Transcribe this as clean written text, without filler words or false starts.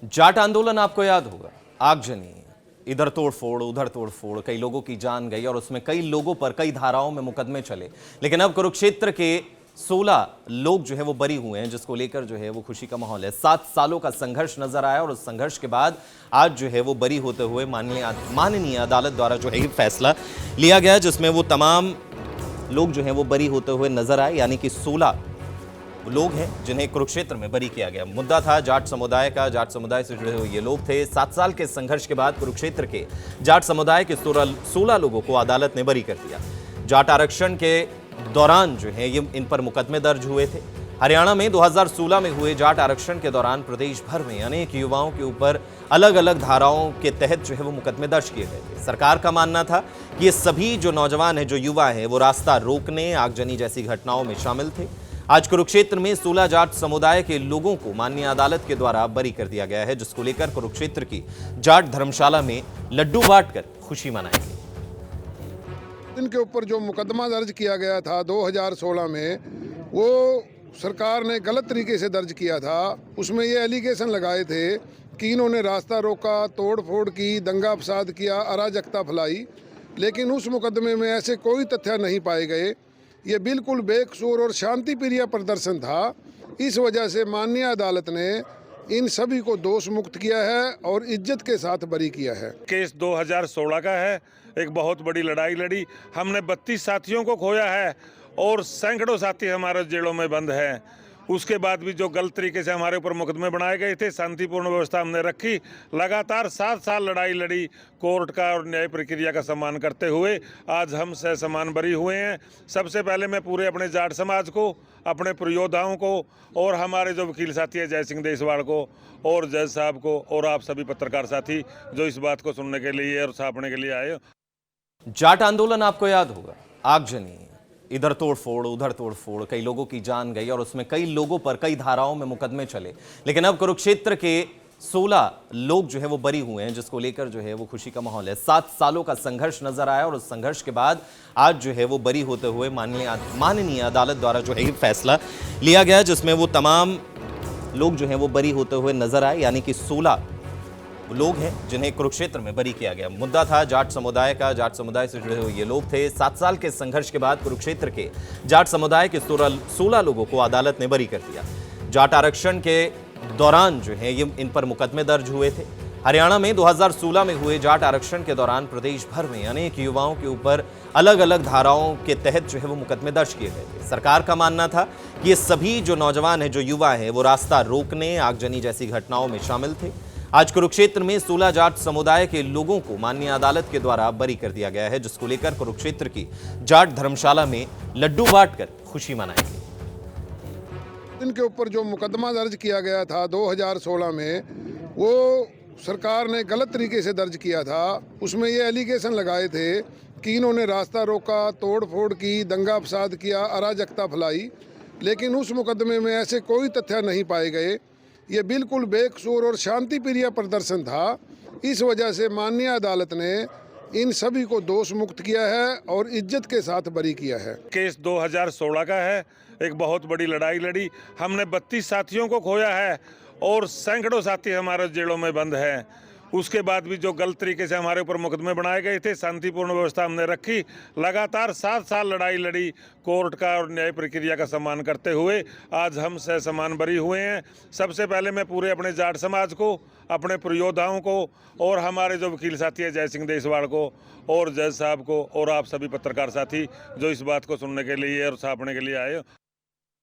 जाट आंदोलन आपको याद होगा, आगजनी, इधर तोड़फोड़ उधर तोड़फोड़, कई लोगों की जान गई और उसमें कई लोगों पर कई धाराओं में मुकदमे चले। लेकिन अब कुरुक्षेत्र के 16 लोग जो है वो बरी हुए हैं, जिसको लेकर जो है वो खुशी का माहौल है। 7 सालों का संघर्ष नजर आया और उस संघर्ष के बाद आज जो है वो बरी होते हुए माननीय अदालत द्वारा जो है ये फैसला लिया गया, जिसमें वो तमाम लोग जो है वो बरी होते हुए नजर आए। यानी कि 16 लोग हैं जिन्हें कुरुक्षेत्र में बरी किया गया। मुद्दा था जाट समुदाय का, जाट समुदाय से जुड़े हुए ये लोग थे। 7 साल के संघर्ष के बाद कुरुक्षेत्र के जाट समुदाय के 16 लोगों को अदालत ने बरी कर दिया। जाट आरक्षण के दौरान जो है ये इन पर मुकदमे दर्ज हुए थे। हरियाणा में 2016 में हुए जाट आरक्षण के दौरान प्रदेश भर में अनेक युवाओं के ऊपर अलग अलग धाराओं के तहत जो है वो मुकदमे दर्ज किए गए थे। सरकार का मानना था कि ये सभी जो नौजवान हैं, जो युवा हैं, वो रास्ता रोकने, आगजनी जैसी घटनाओं में शामिल थे। आज कुरुक्षेत्र में 16 जाट समुदाय के लोगों को माननीय अदालत के द्वारा बरी कर दिया गया है, जिसको लेकर कुरुक्षेत्र की जाट धर्मशाला में लड्डू बांटकर खुशी मनाई गई। इनके ऊपर जो मुकदमा दर्ज किया गया था 2016 में, वो सरकार ने गलत तरीके से दर्ज किया था। उसमें ये एलिगेशन लगाए थे कि इन्होंने रास्ता रोका, तोड़ फोड़ की, दंगा फसाद किया, अराजकता फैलाई। लेकिन उस मुकदमे में ऐसे कोई तथ्य नहीं पाए गए। ये बिल्कुल बेकसूर और शांति प्रिय प्रदर्शन था। इस वजह से माननीय अदालत ने इन सभी को दोष मुक्त किया है और इज्जत के साथ बरी किया है। केस 2016 का है। एक बहुत बड़ी लड़ाई लड़ी। हमने 32 साथियों को खोया है और सैकड़ों साथी हमारे जेलों में बंद हैं। उसके बाद भी जो गलत तरीके से हमारे ऊपर मुकदमे बनाए गए थे, शांतिपूर्ण व्यवस्था हमने रखी। लगातार 7 साल लड़ाई लड़ी, कोर्ट का और न्याय प्रक्रिया का सम्मान करते हुए आज हम समान बरी हुए हैं। सबसे पहले मैं पूरे अपने जाट समाज को, अपने प्रयोधाओं को और हमारे जो वकील साथी है जय सिंह देसवाड़ को और जज साहब को और आप सभी पत्रकार साथी जो इस बात को सुनने के लिए और छापने के लिए आए। जाट आंदोलन आपको याद होगा, आगजनी, इधर तोड़फोड़ उधर तोड़फोड़, कई लोगों की जान गई और उसमें कई लोगों पर कई धाराओं में मुकदमे चले। लेकिन अब कुरुक्षेत्र के 16 लोग जो है वो बरी हुए हैं, जिसको लेकर जो है वो खुशी का माहौल है। 7 सालों का संघर्ष नजर आया और उस संघर्ष के बाद आज जो है वो बरी होते हुए माननीय अदालत द्वारा जो है ये फैसला लिया गया, जिसमें वो तमाम लोग जो है वो बरी होते हुए नजर आए। यानी कि 16 लोग हैं जिन्हें कुरुक्षेत्र में बरी किया गया। मुद्दा था जाट समुदाय का, जाट समुदाय से जुड़े हुए ये लोग थे। 7 साल के संघर्ष के बाद कुरुक्षेत्र के जाट समुदाय के 16 लोगों को अदालत ने बरी कर दिया। जाट आरक्षण के दौरान जो है ये इन पर मुकदमे दर्ज हुए थे। हरियाणा में 2016 में हुए जाट आरक्षण के दौरान प्रदेश भर में अनेक युवाओं के ऊपर अलग अलग धाराओं के तहत जो है वो मुकदमे दर्ज किए गए थे। सरकार का मानना था कि ये सभी जो नौजवान हैं, जो युवा हैं, वो रास्ता रोकने, आगजनी जैसी घटनाओं में शामिल थे। आज कुरुक्षेत्र में 16 जाट समुदाय के लोगों को माननीय अदालत के द्वारा बरी कर दिया गया है, जिसको लेकर कुरुक्षेत्र की जाट धर्मशाला में लड्डू बांटकर खुशी मनाई गई। इनके ऊपर जो मुकदमा दर्ज किया गया था 2016 में, वो सरकार ने गलत तरीके से दर्ज किया था। उसमें ये एलिगेशन लगाए थे कि इन्होंने रास्ता रोका, तोड़ फोड़ की, दंगा फसाद किया, अराजकता फैलाई। लेकिन उस मुकदमे में ऐसे कोई तथ्य नहीं पाए गए। ये बिल्कुल बेकसूर और शांति प्रिय प्रदर्शन था। इस वजह से माननीय अदालत ने इन सभी को दोष मुक्त किया है और इज्जत के साथ बरी किया है। केस 2016 का है। एक बहुत बड़ी लड़ाई लड़ी। हमने 32 साथियों को खोया है और सैकड़ों साथी हमारे जेलों में बंद हैं। उसके बाद भी जो गलत तरीके से हमारे ऊपर मुकदमे बनाए गए थे, शांतिपूर्ण व्यवस्था हमने रखी। लगातार 7 साल लड़ाई लड़ी, कोर्ट का और न्याय प्रक्रिया का सम्मान करते हुए आज हम समान बरी हुए हैं। सबसे पहले मैं पूरे अपने जाट समाज को, अपने प्रयोधाओं को और हमारे जो वकील साथी है जय सिंह देसवाड़ को और जज साहब को और आप सभी पत्रकार साथी जो इस बात को सुनने के लिए और छापने के लिए आए।